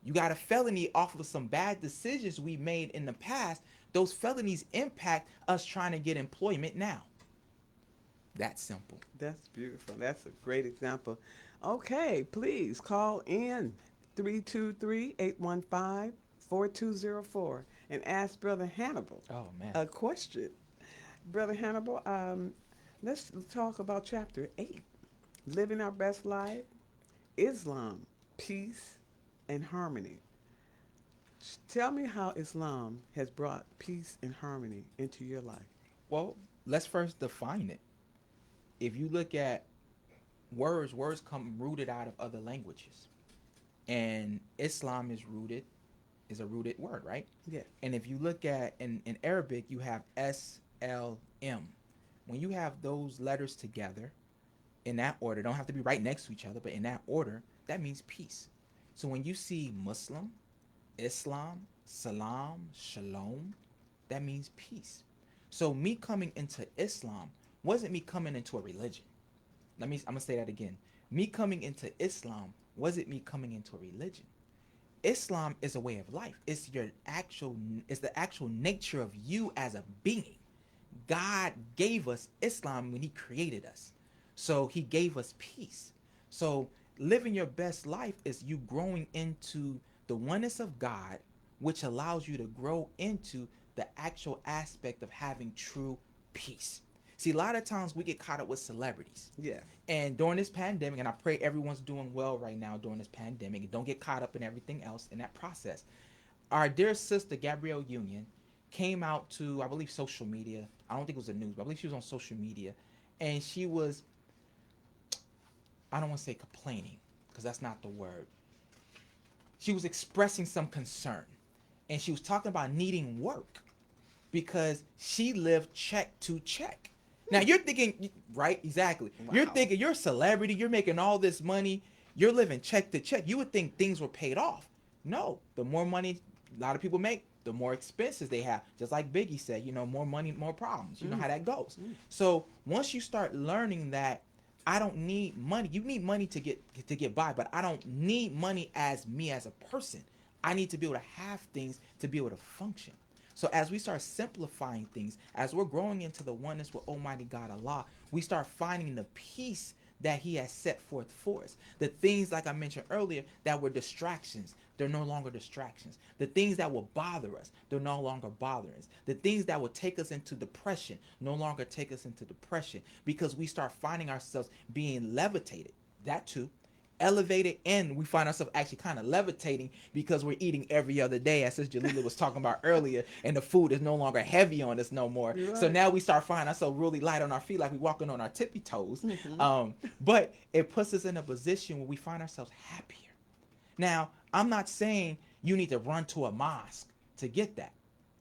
you got a felony off of some bad decisions we made in the past, those felonies impact us trying to get employment now. That's simple. That's beautiful. That's a great example. Okay, please call in 323-815-4204 and ask Brother Hannibal Oh, man. a question. Brother Hannibal, let's talk about chapter 8, Living Our Best Life, Islam, Peace, and Harmony. Tell me how Islam has brought peace and harmony into your life. Well, let's first define it. If you look at words come rooted out of other languages. And Islam is a rooted word, right? Yeah. And if you look at, in Arabic, you have SLM. When you have those letters together in that order, don't have to be right next to each other, but in that order, that means peace. So when you see Muslim, Islam, Salam, Shalom, that means peace. So me coming into Islam wasn't me coming into a religion. I'm gonna say that again. Me coming into Islam wasn't me coming into a religion. Islam is a way of life. It's the actual nature of you as a being. God gave us Islam when he created us. So he gave us peace. So living your best life is you growing into the oneness of God, which allows you to grow into the actual aspect of having true peace. See, a lot of times we get caught up with celebrities. Yeah. And during this pandemic, and I pray everyone's doing well right now during this pandemic, and don't get caught up in everything else in that process. Our dear sister, Gabrielle Union, came out to, I believe, social media. I don't think it was the news, but I believe she was on social media. And she was, I don't want to say complaining, because that's not the word. She was expressing some concern. And she was talking about needing work because she lived check to check. Now you're thinking, right? Exactly. Wow. You're thinking you're a celebrity. You're making all this money. You're living check to check. You would think things were paid off. No, the more money a lot of people make, the more expenses they have. Just like Biggie said, more money, more problems. You know how that goes. So Once you start learning that I don't need money, you need money to get by, but I don't need money as me as a person. I need to be able to have things to be able to function. So as we start simplifying things, as we're growing into the oneness with Almighty God Allah, we start finding the peace that He has set forth for us. The things, like I mentioned earlier, that were distractions, they're no longer distractions. The things that will bother us, they're no longer bothering us. The things that will take us into depression no longer take us into depression, because we start finding ourselves being levitated. That too. Elevated, and we find ourselves actually kind of levitating because we're eating every other day, as Sister Jalila was talking about earlier, and the food is no longer heavy on us no more. You're So right. now we start finding ourselves really light on our feet, like we're walking on our tippy toes. But it puts us in a position where we find ourselves happier. Now, I'm not saying you need to run to a mosque to get that.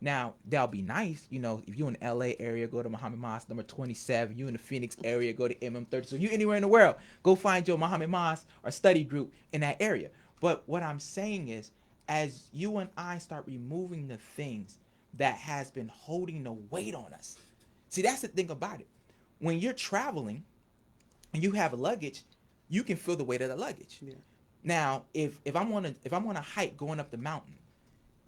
Now, that'll be nice, if you're in the LA area, go to Muhammad Mosque number 27. You in the Phoenix area, go to MM30. So you anywhere in the world, go find your Muhammad Mosque or study group in that area. But what I'm saying is, as you and I start removing the things that has been holding the weight on us. See, that's the thing about it. When you're traveling and you have luggage, you can feel the weight of the luggage. Yeah. Now, if I'm on a hike going up the mountain,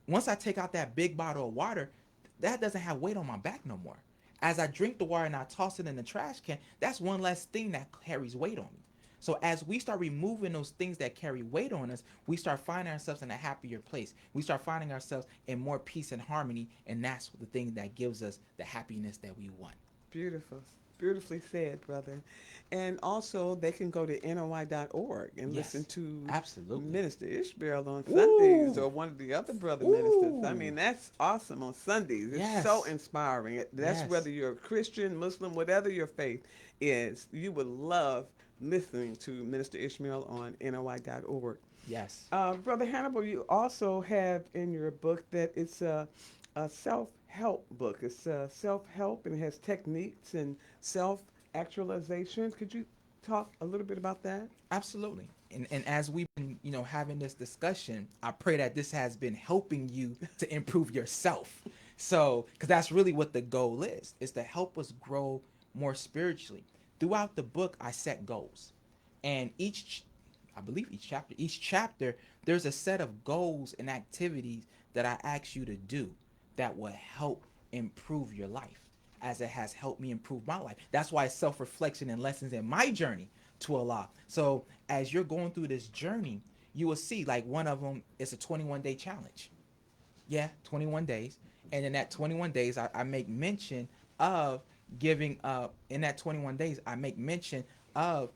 once I take out that big bottle of water, that doesn't have weight on my back no more. As I drink the water and I toss it in the trash can, that's one less thing that carries weight on me. So as we start removing those things that carry weight on us, we start finding ourselves in a happier place. We start finding ourselves in more peace and harmony, and that's the thing that gives us the happiness that we want. Beautiful. Beautifully said, brother. And also, they can go to NOI.org and Yes, listen to absolutely. Minister Ishmael on Ooh. Sundays, or one of the other brother ministers. I Ooh. mean, that's awesome on Sundays. It's Yes. so inspiring. That's Yes. whether you're a Christian, Muslim, whatever your faith is, you would love listening to Minister Ishmael on NOI.org. Yes. Brother Hannibal, you also have in your book that it's a self-help book. It's self-help, and it has techniques and self-actualization. Could you talk a little bit about that? Absolutely. And as we've been, having this discussion, I pray that this has been helping you to improve yourself. So, because that's really what the goal is to help us grow more spiritually. Throughout the book, I set goals. And I believe each chapter, there's a set of goals and activities that I ask you to do that will help improve your life, as it has helped me improve my life. That's why it's self-reflection and lessons in my journey to Allah. So as you're going through this journey, you will see, like, one of them is a 21-day challenge. Yeah, 21 days. And in that 21 days, I make mention of giving up. In that 21 days, I make mention of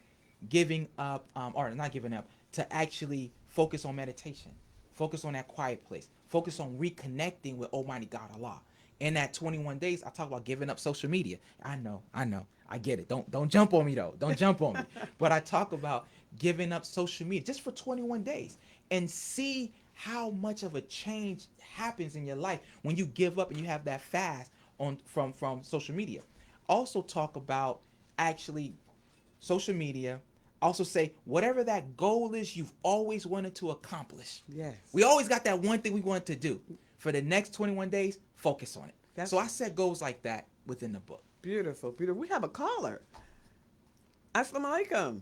giving up, or not giving up, to actually focus on meditation, focus on that quiet place, focus on reconnecting with Almighty God Allah. In that 21 days, I talk about giving up social media. I know, I get it. Don't jump on me though. Don't jump on me. But I talk about giving up social media just for 21 days, and see how much of a change happens in your life when you give up and you have that fast from social media. Also talk about actually social media. Also say whatever that goal is you've always wanted to accomplish. Yes. We always got that one thing we wanted to do. For the next 21 days, focus on it. So I set goals like that within the book. Beautiful, beautiful. We have a caller. Assalamu alaikum.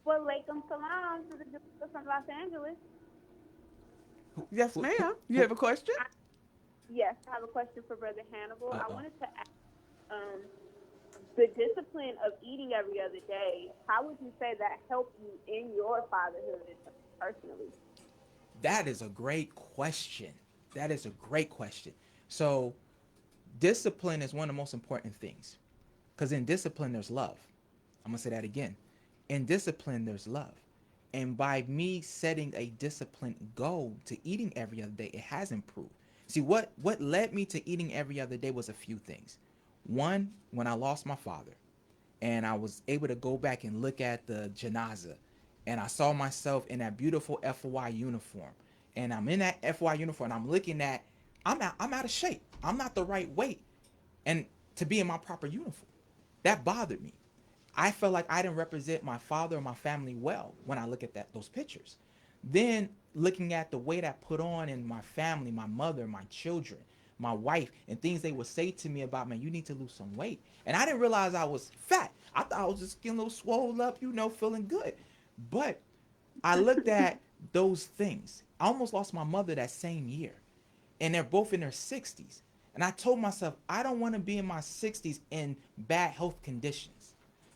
Walaikum salam to the Jessica from Los Angeles. Yes, ma'am. You have a question? Yes, I have a question for Brother Hannibal. Uh-oh. I wanted to ask, the discipline of eating every other day, how would you say that helped you in your fatherhood personally? That is a great question. So discipline is one of the most important things, because in discipline there's love. I'm gonna say that again. In discipline there's love. And by me setting a disciplined goal to eating every other day, it has improved. See, what led me to eating every other day was a few things. One, when I lost my father, and I was able to go back and look at the janazah, and I saw myself in that beautiful FY uniform, and I'm in that FY uniform, and I'm looking at, I'm out of shape. I'm not the right weight, and to be in my proper uniform, that bothered me. I felt like I didn't represent my father or my family well when I look at those pictures. Then looking at the weight I put on in my family, my mother, my children, my wife, and things they would say to me about, man, you need to lose some weight. And I didn't realize I was fat. I thought I was just getting a little swole up, feeling good. But I looked at those things. I almost lost my mother that same year. And they're both in their 60s. And I told myself, I don't want to be in my 60s in bad health conditions.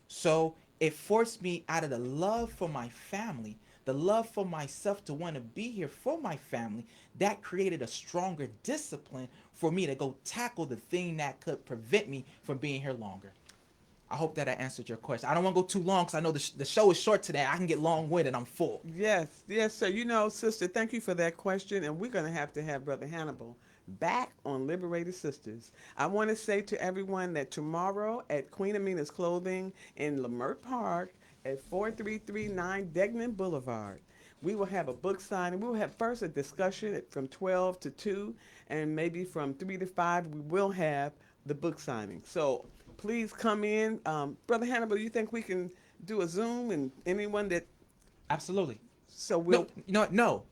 So it forced me, out of the love for my family, the love for myself, to want to be here for my family. That created a stronger discipline for me to go tackle the thing that could prevent me from being here longer. I hope that I answered your question. I don't want to go too long because I know the show is short today. I can get long-winded. I'm full. Yes, yes, sir. Sister, thank you for that question. And we're going to have Brother Hannibal back on Liberated Sisters. I want to say to everyone that tomorrow at Queen Aminah's Clothing in Lamert Park at 4339 Degnan Boulevard, we will have a book signing. We will have first a discussion from 12 to 2, and maybe from 3 to 5, we will have the book signing. So please come in. Brother Hannibal, do you think we can do a Zoom, and anyone that... Absolutely. So we'll... No.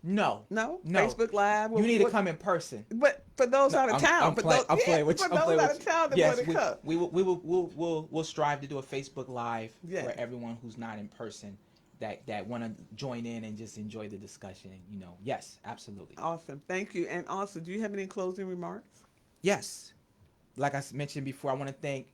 Facebook Live? You need to come in person. But for those out of town... I'm playing with you. For those out of town that yes, want to come. We'll strive to do a Facebook Live for everyone who's not in person that want to join in and just enjoy the discussion. Yes, absolutely. Awesome. Thank you. And also, do you have any closing remarks? Yes. Like I mentioned before, I want to thank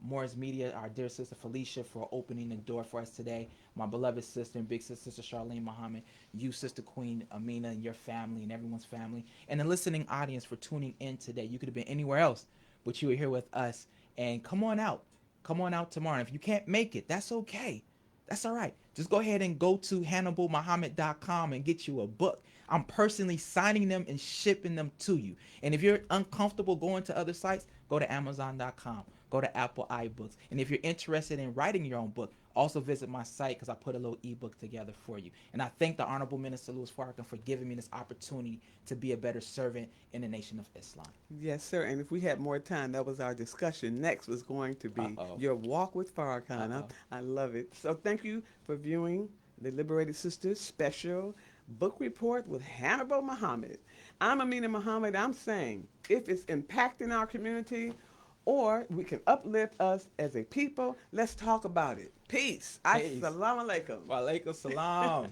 Moore's Media, our dear sister Felicia, for opening the door for us today. My beloved sister and big sister Charlene Muhammad, you, Sister Queen Aminah, and your family and everyone's family, and the listening audience for tuning in today. You could have been anywhere else, but you were here with us. And come on out. Come on out tomorrow. And if you can't make it, that's okay. That's all right. Just go ahead and go to HannibalMuhammad.com and get you a book. I'm personally signing them and shipping them to you. And if you're uncomfortable going to other sites, go to Amazon.com. Go to Apple iBooks. And if you're interested in writing your own book, also visit my site because I put a little ebook together for you. And I thank the Honorable Minister Louis Farrakhan for giving me this opportunity to be a better servant in the Nation of Islam. Yes, sir. And if we had more time, that was our discussion. Next was going to be your walk with Farrakhan. I love it. So thank you for viewing the Liberated Sisters special book report with Hannibal Muhammad. I'm Aminah Muhammad. I'm saying if it's impacting our community or we can uplift us as a people, let's talk about it. Peace. Assalamu alaikum. Wa alaikum salam.